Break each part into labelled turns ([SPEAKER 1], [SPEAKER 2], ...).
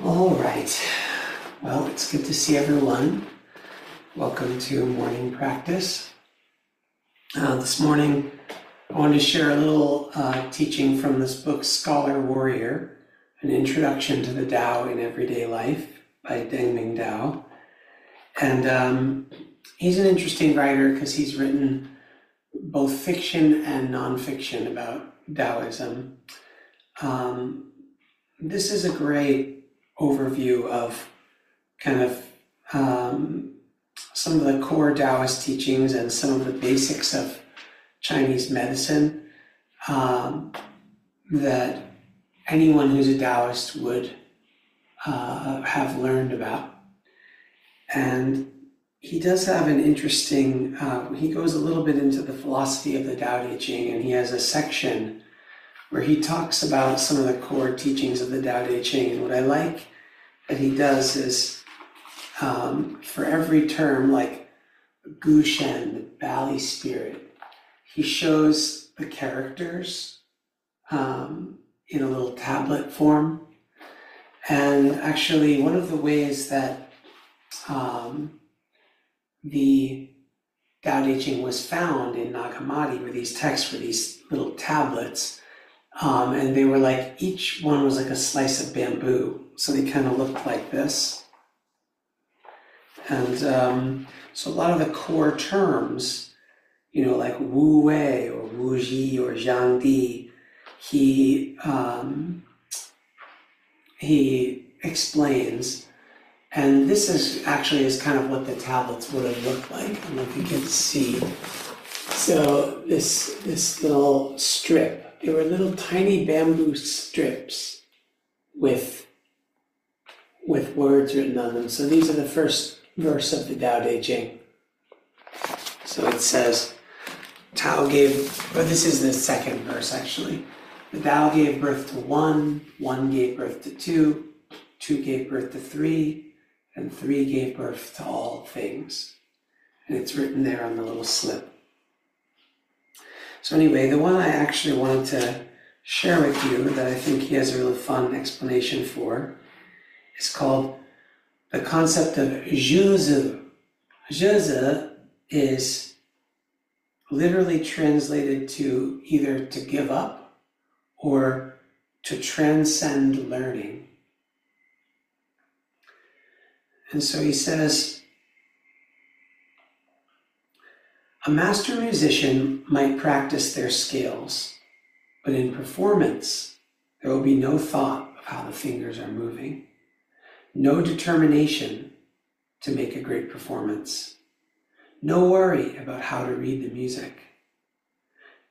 [SPEAKER 1] All right. Well, it's good to see everyone. Welcome to morning practice. This morning, I wanted to share a little teaching from this book, Scholar Warrior, An Introduction to the Tao in Everyday Life by Deng Dao. And he's an interesting writer because he's written both fiction and nonfiction about Taoism. This is a great overview of kind of some of the core Taoist teachings and some of the basics of Chinese medicine that anyone who's a Taoist would have learned about. And he does have an interesting, he goes a little bit into the philosophy of the Tao Te Ching, and he has a section where he talks about some of the core teachings of the Tao Te Ching. And what I like that he does is for every term, like Gu Shen, the Bali spirit, he shows the characters in a little tablet form. And actually, one of the ways that the Tao Te Ching was found in Nag Hammadi were these texts, were these little tablets. And they were like, each one was like a slice of bamboo. So they kind of looked like this. And so a lot of the core terms, like Wu Wei or Wu Ji or Zhang Di, he explains. And this is kind of what the tablets would have looked like. I don't know if you can see. So this little strip, they were little tiny bamboo strips with words written on them. So these are the first verse of the Tao Te Ching. So it says, this is the second verse actually. The Tao gave birth to one gave birth to two gave birth to three, and three gave birth to all things. And it's written there on the little slip. So anyway, the one I actually wanted to share with you that I think he has a really fun explanation for is called the concept of zhuzi. Zhuzi is literally translated to either to give up or to transcend learning. And so he says, a master musician might practice their scales, but in performance, there will be no thought of how the fingers are moving, no determination to make a great performance, no worry about how to read the music.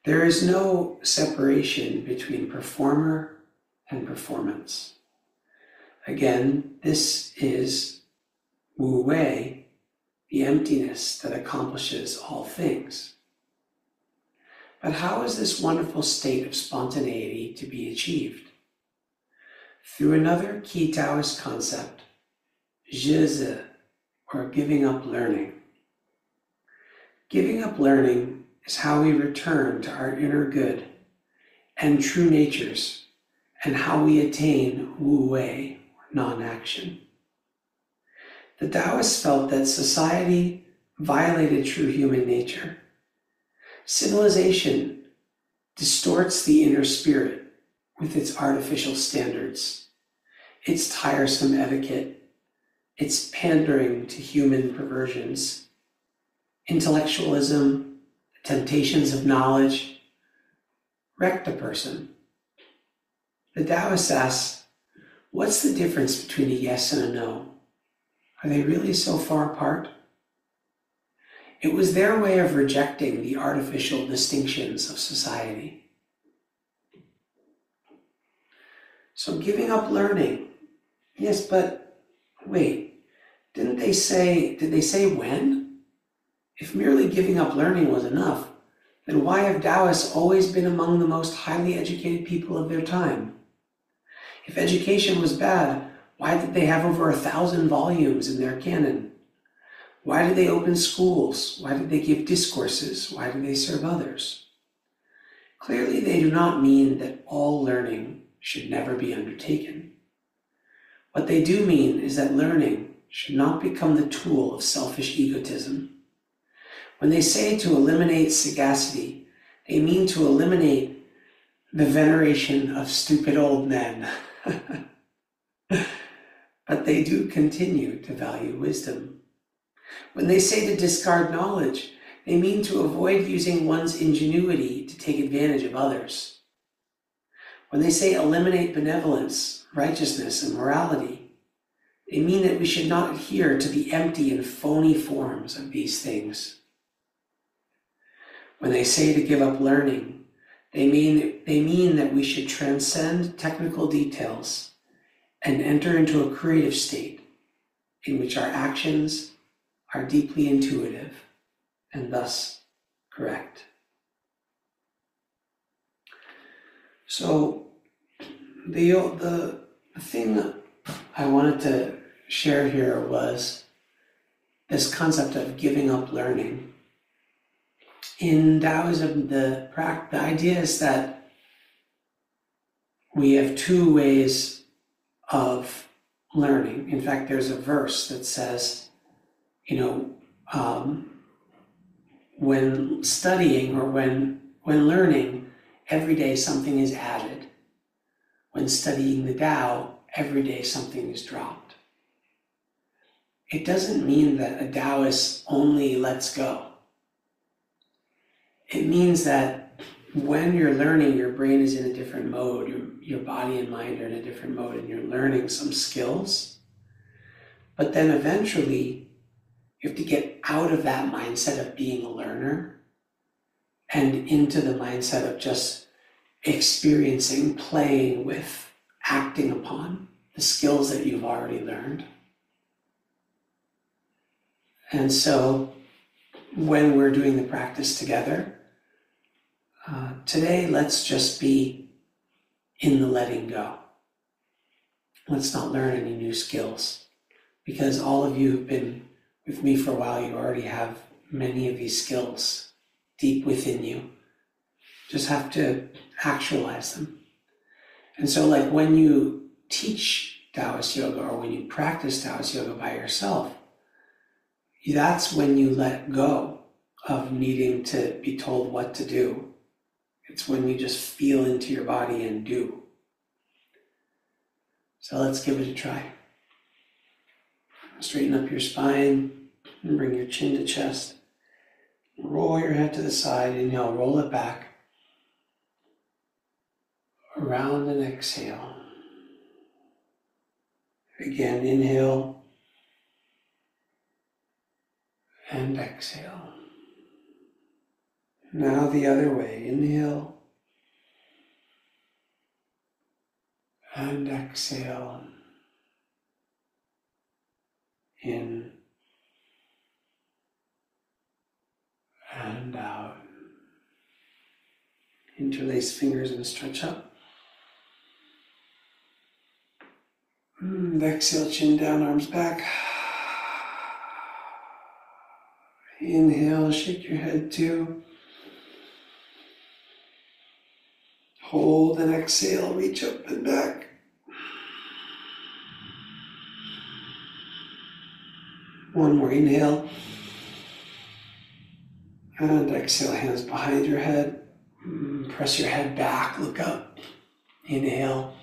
[SPEAKER 1] There is no separation between performer and performance. Again, this is Wu Wei, the emptiness that accomplishes all things. But how is this wonderful state of spontaneity to be achieved? Through another key Taoist concept, zhizi, or giving up learning. Giving up learning is how we return to our inner good and true natures, and how we attain Wu Wei, or non-action. The Taoists felt that society violated true human nature. Civilization distorts the inner spirit with its artificial standards, its tiresome etiquette, its pandering to human perversions, intellectualism, the temptations of knowledge, wrecked a person. The Taoist asks, what's the difference between a yes and a no? Are they really so far apart? It was their way of rejecting the artificial distinctions of society. So giving up learning. Yes, but wait, did they say when? If merely giving up learning was enough, then why have Taoists always been among the most highly educated people of their time? If education was bad, why did they have over 1,000 volumes in their canon? Why did they open schools? Why did they give discourses? Why did they serve others? Clearly, they do not mean that all learning should never be undertaken. What they do mean is that learning should not become the tool of selfish egotism. When they say to eliminate sagacity, they mean to eliminate the veneration of stupid old men. But they do continue to value wisdom. When they say to discard knowledge, they mean to avoid using one's ingenuity to take advantage of others. When they say eliminate benevolence, righteousness, and morality, they mean that we should not adhere to the empty and phony forms of these things. When they say to give up learning, they mean that we should transcend technical details and enter into a creative state in which our actions are deeply intuitive and thus correct. So the thing that I wanted to share here was this concept of giving up learning. In Taoism, the idea is that we have two ways of learning. In fact, there's a verse that says, when studying or when learning, every day something is added. When studying the Tao, every day something is dropped. It doesn't mean that a Taoist only lets go. It means that when you're learning, your brain is in a different mode, your body and mind are in a different mode, and you're learning some skills. But then eventually, you have to get out of that mindset of being a learner and into the mindset of just experiencing, playing with, acting upon the skills that you've already learned. And so when we're doing the practice together, today let's just be in the letting go. Let's not learn any new skills, because all of you who've been with me for a while, you already have many of these skills deep within you. Just have to actualize them. And so like when you teach Taoist yoga or when you practice Taoist yoga by yourself, that's when you let go of needing to be told what to do. It's when you just feel into your body and do. So let's give it a try. Straighten up your spine and bring your chin to chest. Roll your head to the side. Inhale, roll it back. Around and exhale. Again, inhale and exhale. Now the other way. Inhale and exhale. In and out. Interlace fingers and stretch up. Exhale, chin down, arms back. Inhale, shake your head too. Hold and exhale, reach up and back. One more inhale. And exhale, hands behind your head. Press your head back, look up. Inhale.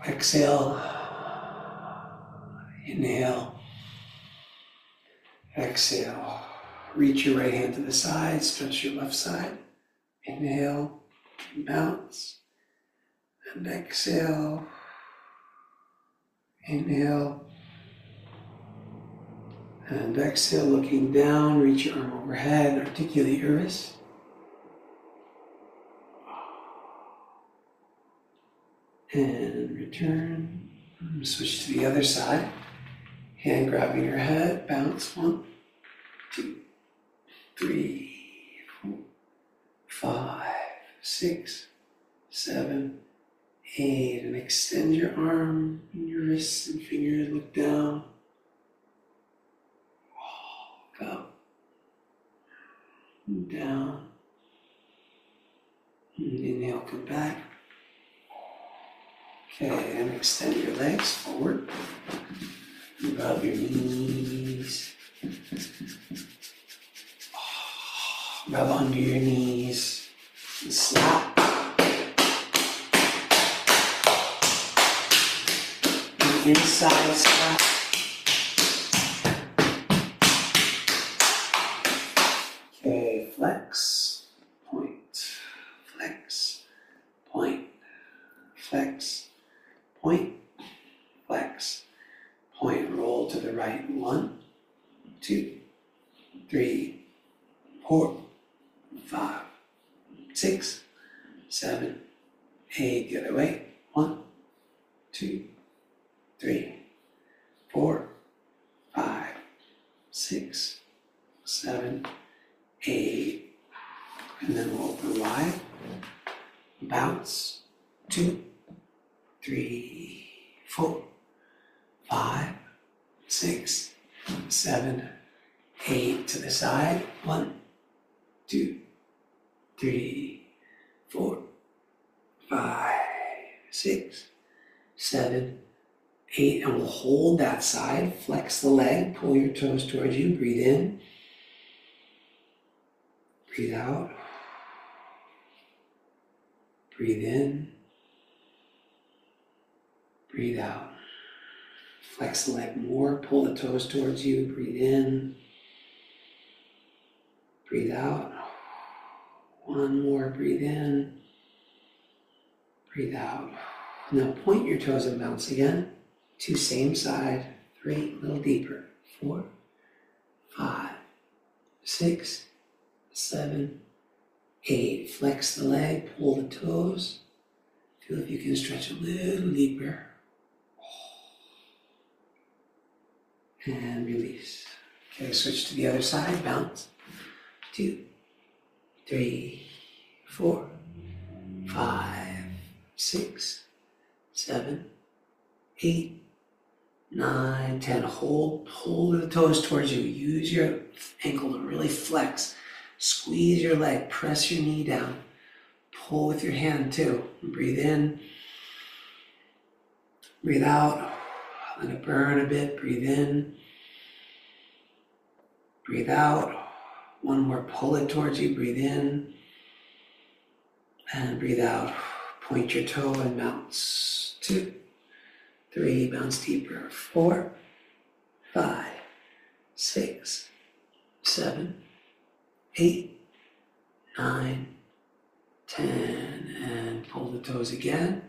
[SPEAKER 1] Exhale. Inhale. Exhale. Reach your right hand to the side, stretch your left side. Inhale, bounce. And exhale. Inhale. And exhale, looking down, reach your arm overhead, articulate your wrist. And return. Switch to the other side. Hand grabbing your head, bounce. 1, 2, 3, 4, 5, 6, 7, 8. And extend your arm, and your wrists and fingers, look down. Up, down, and inhale, come back. Okay, and extend your legs forward. Rub your knees. Rub under your knees. And slap. The inside slap. Okay, flex, point, flex, point, flex, point, flex, point. Roll to the right. 1, 2, 3, 4, 5, 6, 7, 8. The other way. 1, 2, 3, 4, 5, 6, 7, 8. And then we'll open wide. Bounce. 2, 3, 4, 5, 6, 7, 8. To the side. 1, 2, 3, 4, 5, 6, 7, 8. And we'll hold that side. Flex the leg. Pull your toes towards you. Breathe in. Breathe out. Breathe in. Breathe out. Flex the leg more. Pull the toes towards you. Breathe in. Breathe out. One more. Breathe in. Breathe out. Now point your toes and bounce again. 2, same side. 3, a little deeper. 4, 5, 6, 7, 8. Flex the leg, pull the toes. Feel if you can stretch a little deeper. And release. Okay, switch to the other side, bounce. 2, 3, 4, 5, 6, 7, 8, 9, 10. Hold, pull the toes towards you. Use your ankle to really flex. Squeeze your leg, press your knee down. Pull with your hand too. Breathe in. Breathe out. Let it burn a bit. Breathe in. Breathe out. One more, pull it towards you. Breathe in. And breathe out. Point your toe and bounce. 2, 3, bounce deeper. 4, 5, 6, 7, 8, 9, 10. And pull the toes again.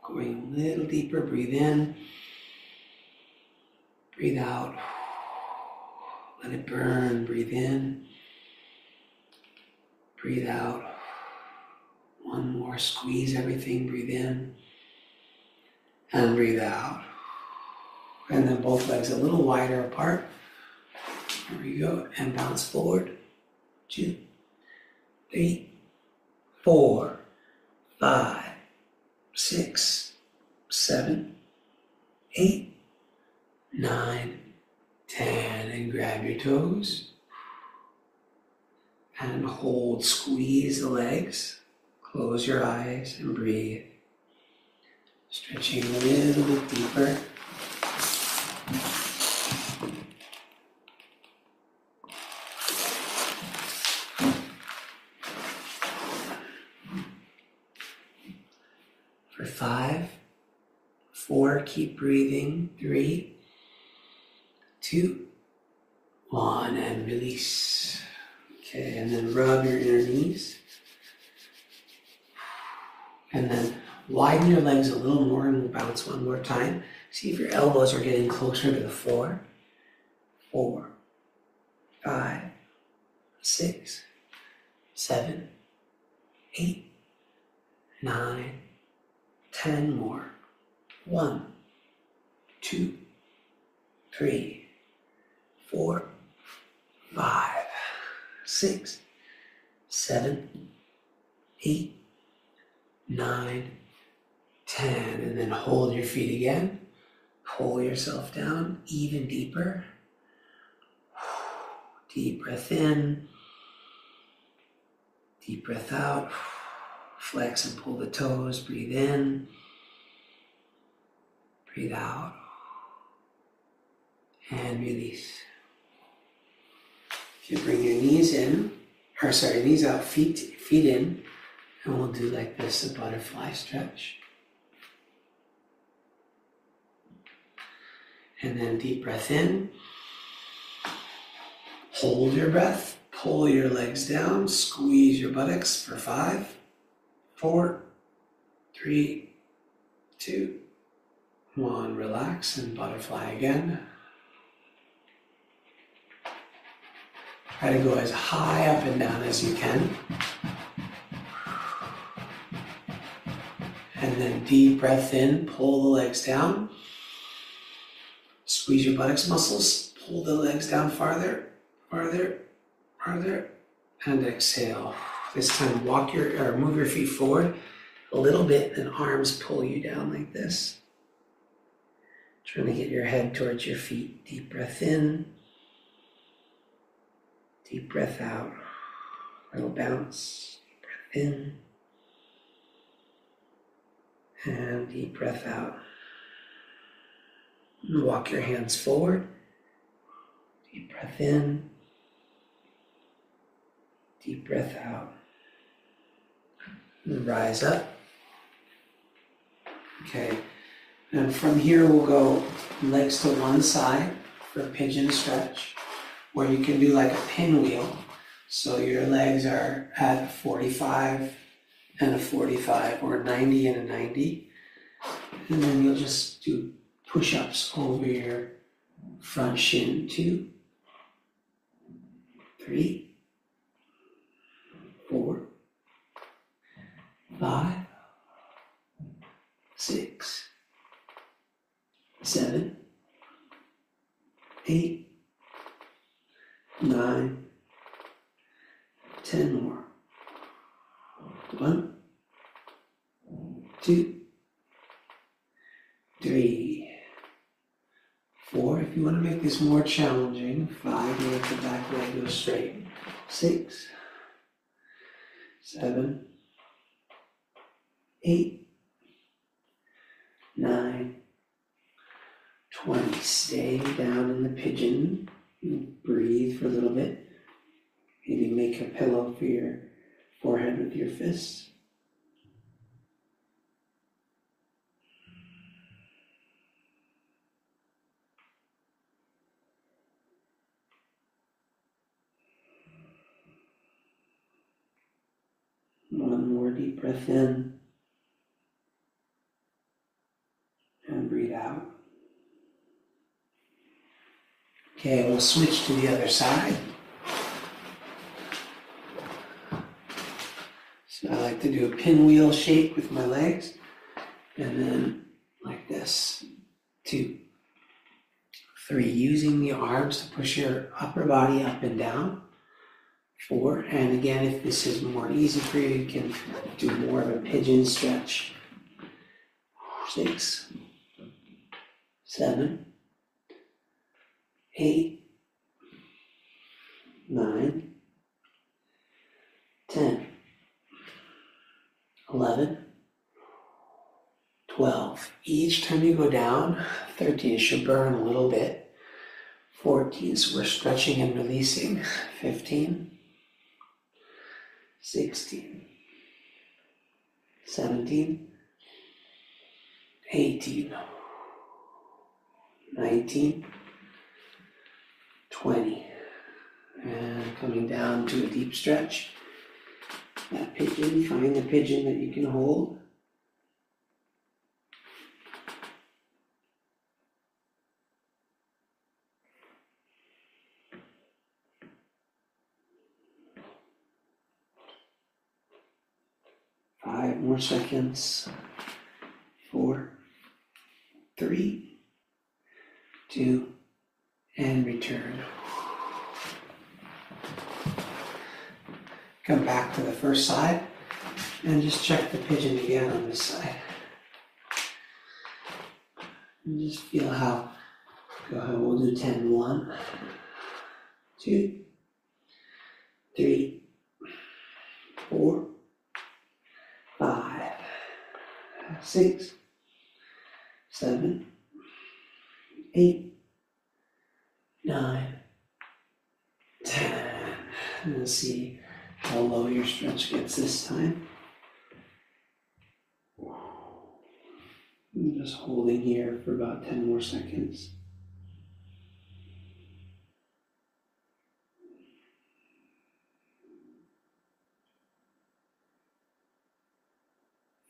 [SPEAKER 1] Going a little deeper. Breathe in. Breathe out. Let it burn. Breathe in. Breathe out. One more. Squeeze everything. Breathe in. And breathe out. And then both legs a little wider apart. Here we go. And bounce forward. 2, 3, 4, 5, 6, 7, 8, 9, 10. And grab your toes. And hold. Squeeze the legs. Close your eyes and breathe. Stretching a little bit deeper. For 5, 4, keep breathing. 3, 2, 1, and release. Okay, and then rub your inner knees. And then widen your legs a little more and we'll bounce one more time. See if your elbows are getting closer to the floor. 4, 5, 6, 7, 8, 9, 10 more. 1, 2, 3, 4, 5, 6, 7, 8, 9, 10. And then hold your feet again. Pull yourself down even deeper. Deep breath in. Deep breath out. Flex and pull the toes. Breathe in. Breathe out. And release. If you bring your knees in, knees out, feet in, and we'll do like this, a butterfly stretch. And then deep breath in. Hold your breath. Pull your legs down. Squeeze your buttocks for 5, 4, 3, 2, 1. Relax and butterfly again. Try to go as high up and down as you can. And then deep breath in. Pull the legs down. Squeeze your buttocks muscles. Pull the legs down farther, farther, farther. And exhale. This time move your feet forward a little bit, and arms pull you down like this. Trying to get your head towards your feet. Deep breath in. Deep breath out. Little bounce. Deep breath in. And deep breath out. And walk your hands forward. Deep breath in. Deep breath out. And rise up. Okay. And from here we'll go legs to one side for a pigeon stretch, where you can do like a pinwheel. So your legs are at a 45 and a 45, or a 90 and a 90. And then you'll just do push-ups over your front shin. 2, 3, 4, 5, 6, 7, 8, 9, 10 more. 1, 2, 3, 4. If you want to make this more challenging, 5, you let the back leg go straight. 6, 7, 8, 9, 20. Stay down in the pigeon. Breathe for a little bit. Maybe make a pillow for your forehead with your fists. One more deep breath in. And breathe out. Okay, we'll switch to the other side. So I like to do a pinwheel shape with my legs. And then like this. 2, 3, using the arms to push your upper body up and down. 4, and again, if this is more easy for you, you can do more of a pigeon stretch. 6, 7, 8, 9, 10, 11, 12. Each time you go down, 13 should burn a little bit. 14, so we're stretching and releasing. 15, 16, 17, 18, 19, 20. And coming down to a deep stretch. That pigeon, find the pigeon that you can hold. Five more seconds. 4, 3, 2, and return. Come back to the first side and just check the pigeon again on this side. And just feel how, go ahead, we'll do 10. 1, 2, 3, 4, 6, 7, 8, 9, 10. And let's see how low your stretch gets this time. I'm just holding here for about 10 more seconds.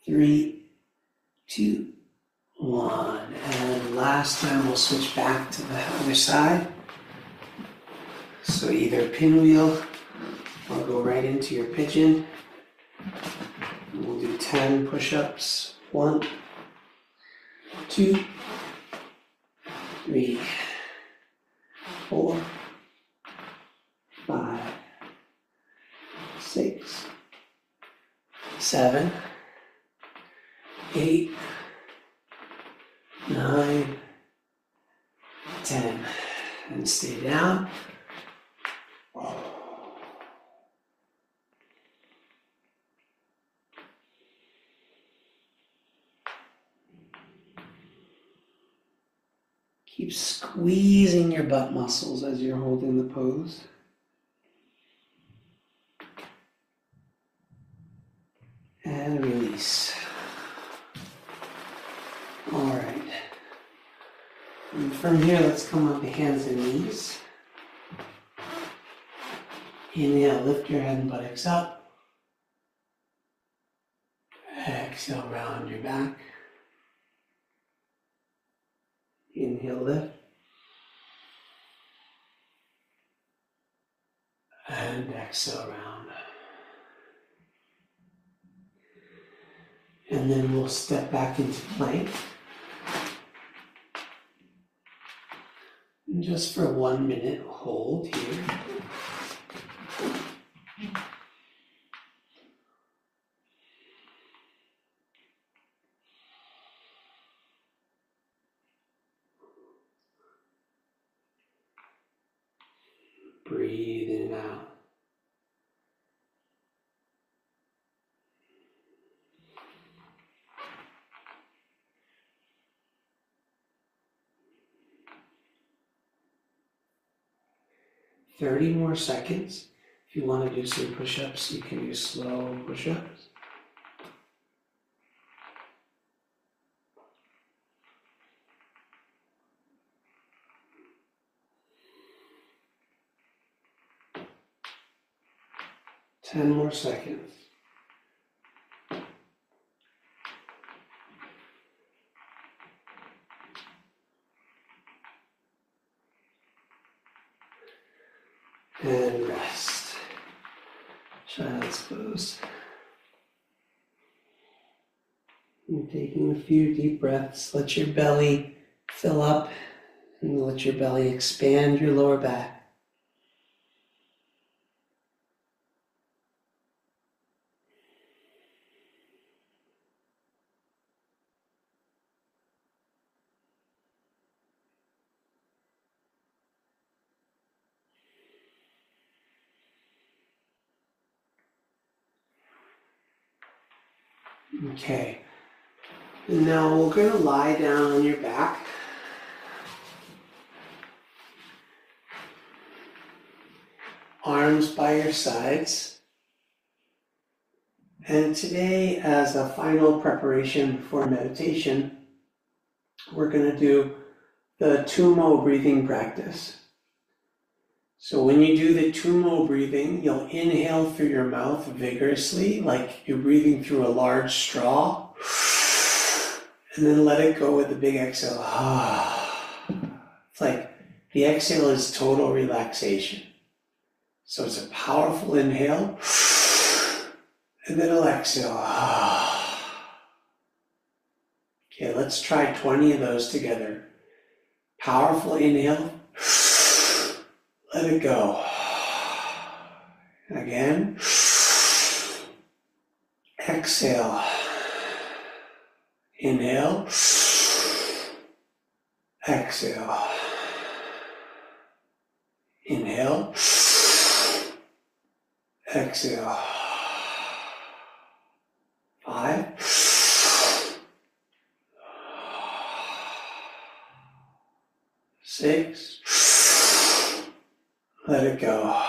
[SPEAKER 1] Three, 2, 1. And last time we'll switch back to the other side. So either pinwheel or go right into your pigeon. And we'll do 10 push-ups. 1, 2, 3, 4, 5, 6, 7, 8, 9, 10. And stay down. Keep squeezing your butt muscles as you're holding the pose. And release. All right. And from here, let's come up to hands and knees. Inhale, lift your head and buttocks up. Exhale, round your back. Inhale, lift. And exhale, round. And then we'll step back into plank. And just for 1 minute, hold here. Breathe in and out. "30 more seconds. If you want to do some push-ups, you can do slow push-ups. Ten more seconds. And rest. Child's pose. And taking a few deep breaths. Let your belly fill up and let your belly expand your lower back. Okay, and now we're going to lie down on your back. Arms by your sides. And today, as a final preparation for meditation, we're going to do the tummo breathing practice. So when you do the tummo breathing, you'll inhale through your mouth vigorously, like you're breathing through a large straw, and then let it go with a big exhale. It's like the exhale is total relaxation. So it's a powerful inhale, and then I'll exhale. Okay, let's try 20 of those together. Powerful inhale. Let it go. Again. Exhale. Inhale. Exhale. Inhale. Exhale. 5, Let it go.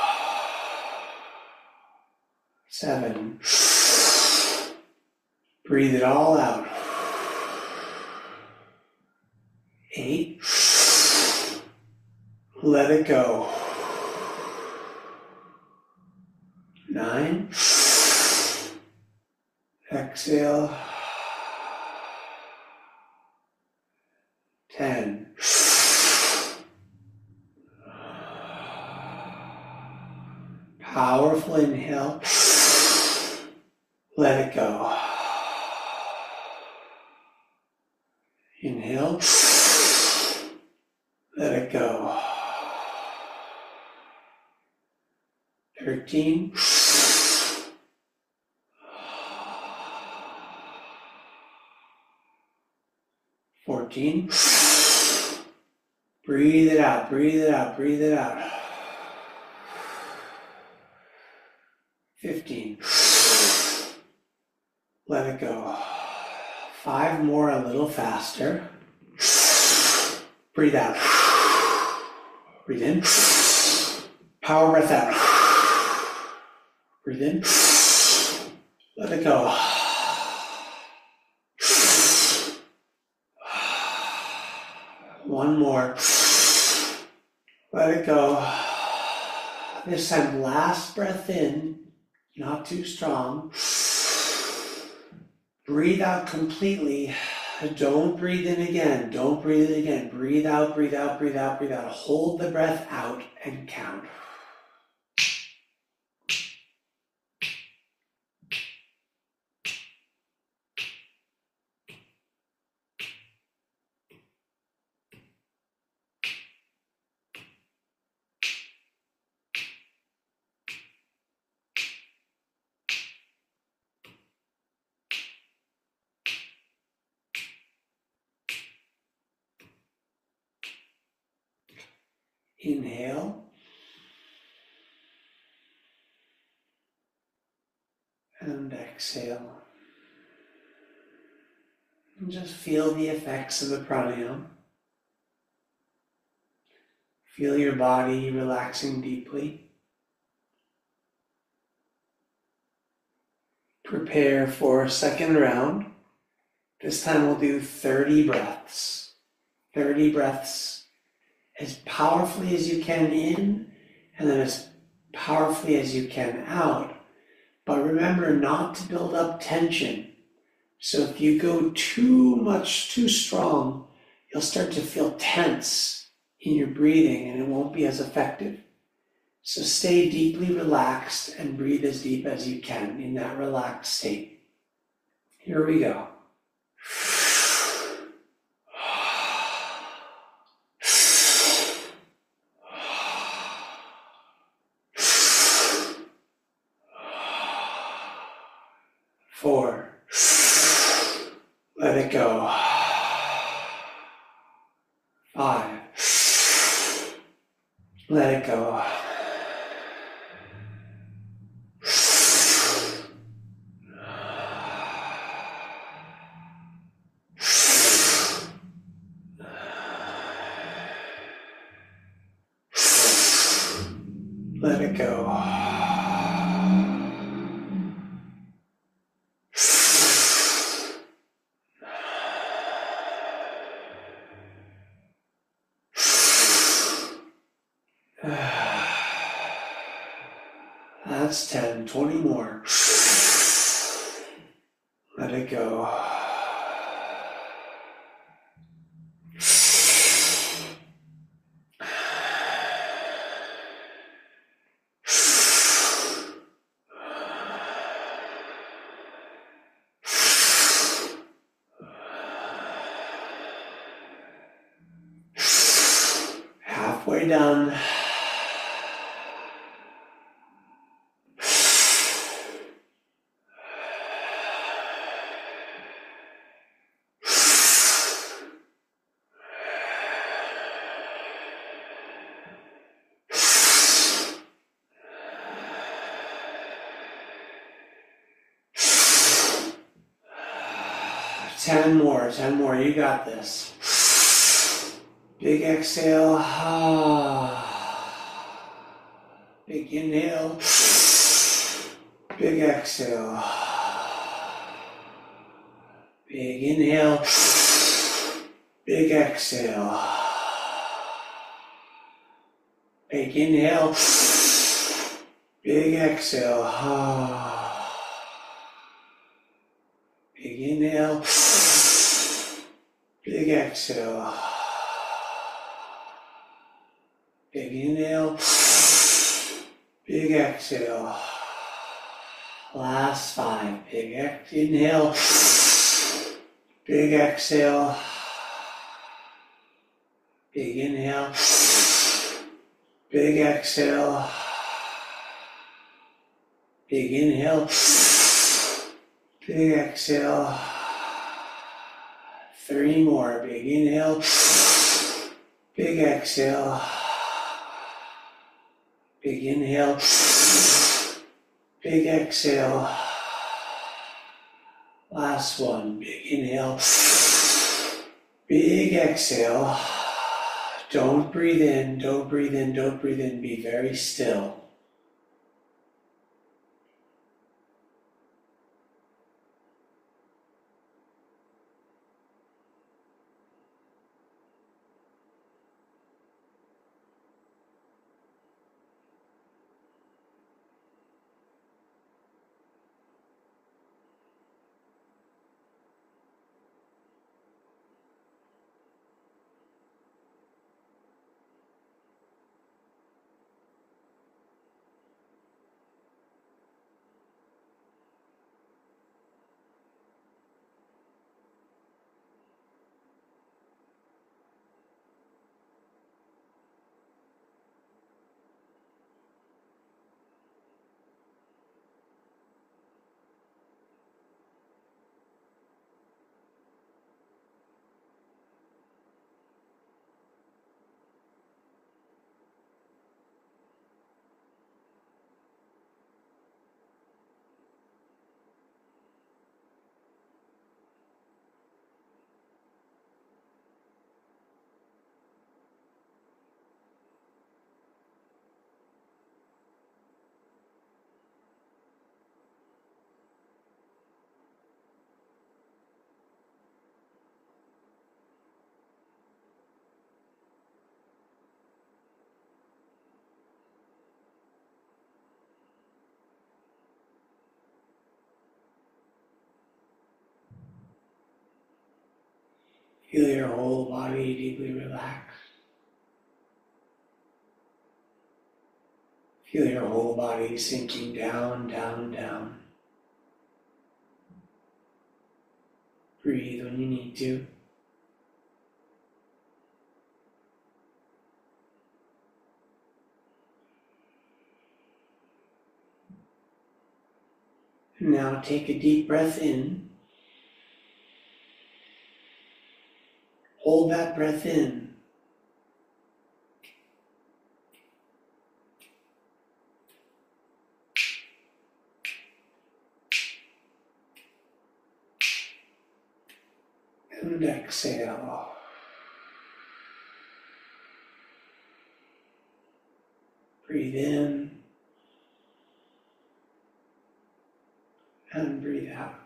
[SPEAKER 1] 7. Breathe it all out. 8. Let it go. 9. Exhale. 10. Powerful inhale. Let it go. Inhale. Let it go. 13. 14. Breathe it out, breathe it out, breathe it out. 15. Let it go. 5 more, a little faster. Breathe out. Breathe in. Power breath out. Breathe in. Let it go. One more. Let it go. This time, last breath in, not too strong. Breathe out completely. Don't breathe in again. Don't breathe in again. Breathe out, breathe out, breathe out, breathe out. Hold the breath out and count. Inhale. And exhale. And just feel the effects of the pranayama. Feel your body relaxing deeply. Prepare for a second round. This time we'll do 30 breaths. 30 breaths as powerfully as you can in, and then as powerfully as you can out. But remember not to build up tension. So if you go too strong, you'll start to feel tense in your breathing and it won't be as effective. So stay deeply relaxed and breathe as deep as you can in that relaxed state. Here we go. 4. Let it go. 5. Let it go. 10, 20 more. Let it go. Halfway done. Ten more, you got this. Big exhale. Big inhale. Big exhale. Big inhale. Big exhale. Big inhale. Big exhale. Big inhale. Big exhale. Big inhale. Big exhale. Last 5. Big inhale. Big exhale. Big inhale. Big exhale. Big inhale. Big exhale. 3 more. Big inhale. Big exhale. Big inhale. Big exhale. Last one. Big inhale. Big exhale. Don't breathe in, don't breathe in, don't breathe in. Be very still. Feel your whole body deeply relaxed. Feel your whole body sinking down, down, down. Breathe when you need to. Now take a deep breath in. Hold that breath in. And exhale. Breathe in and breathe out.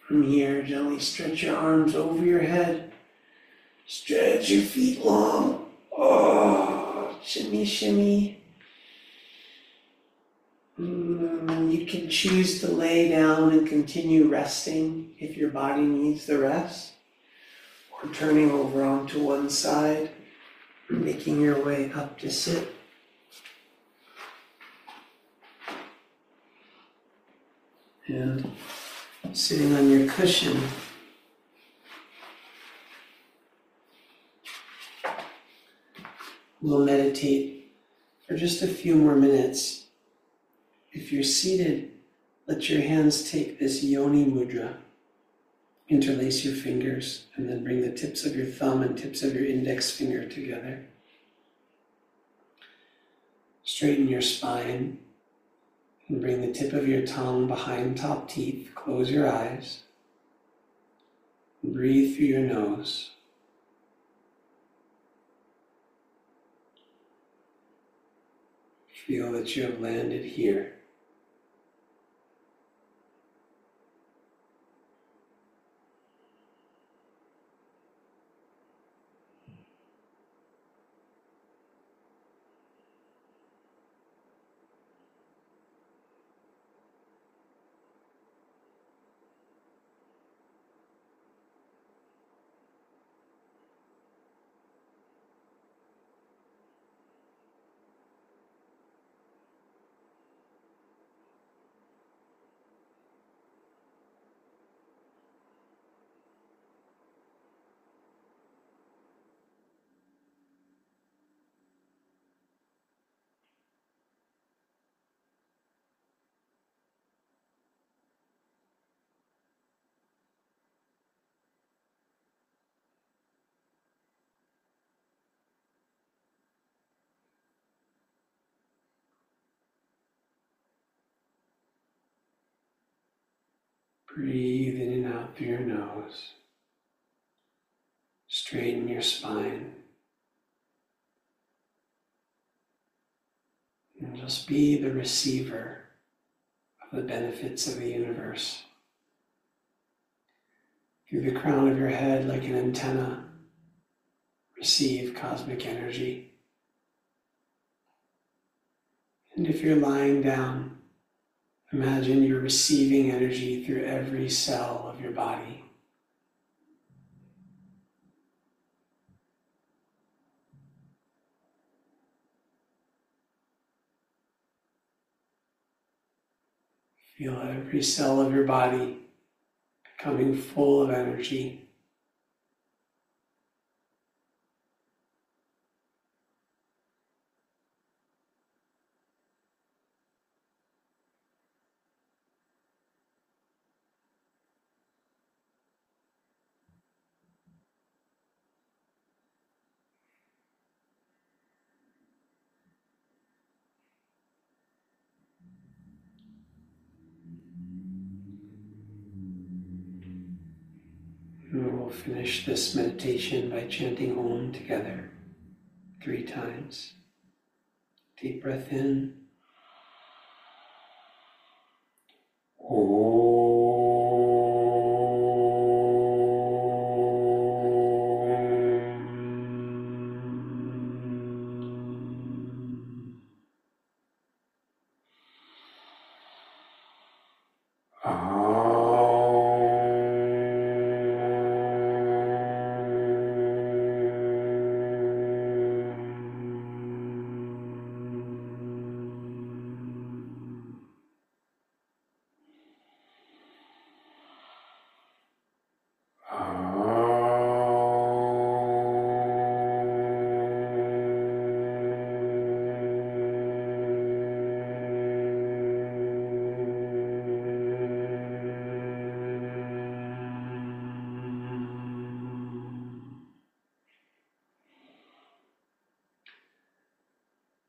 [SPEAKER 1] From here, gently stretch your arms over your head. Stretch your feet long. Oh, shimmy, shimmy. You can choose to lay down and continue resting if your body needs the rest, or turning over onto one side. Making your way up to sit. And sitting on your cushion, we'll meditate for just a few more minutes. If you're seated, let your hands take this yoni mudra. Interlace your fingers and then bring the tips of your thumb and tips of your index finger together. Straighten your spine and bring the tip of your tongue behind top teeth. Close your eyes. Breathe through your nose. Feel that you have landed here. Breathe in and out through your nose. Straighten your spine. And just be the receiver of the benefits of the universe. Through the crown of your head, like an antenna, receive cosmic energy. And if you're lying down, imagine you're receiving energy through every cell of your body. Feel every cell of your body becoming full of energy. And we'll finish this meditation by chanting Om together 3 times. Deep breath in. Om.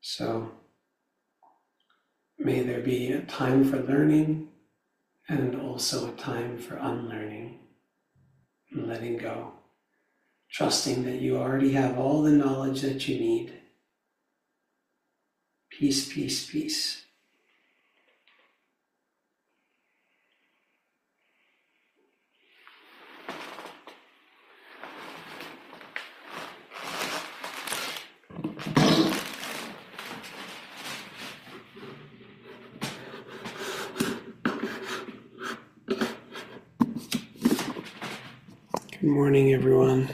[SPEAKER 1] So may there be a time for learning and also a time for unlearning and letting go, trusting that you already have all the knowledge that you need. Peace, peace, peace. Good morning, everyone.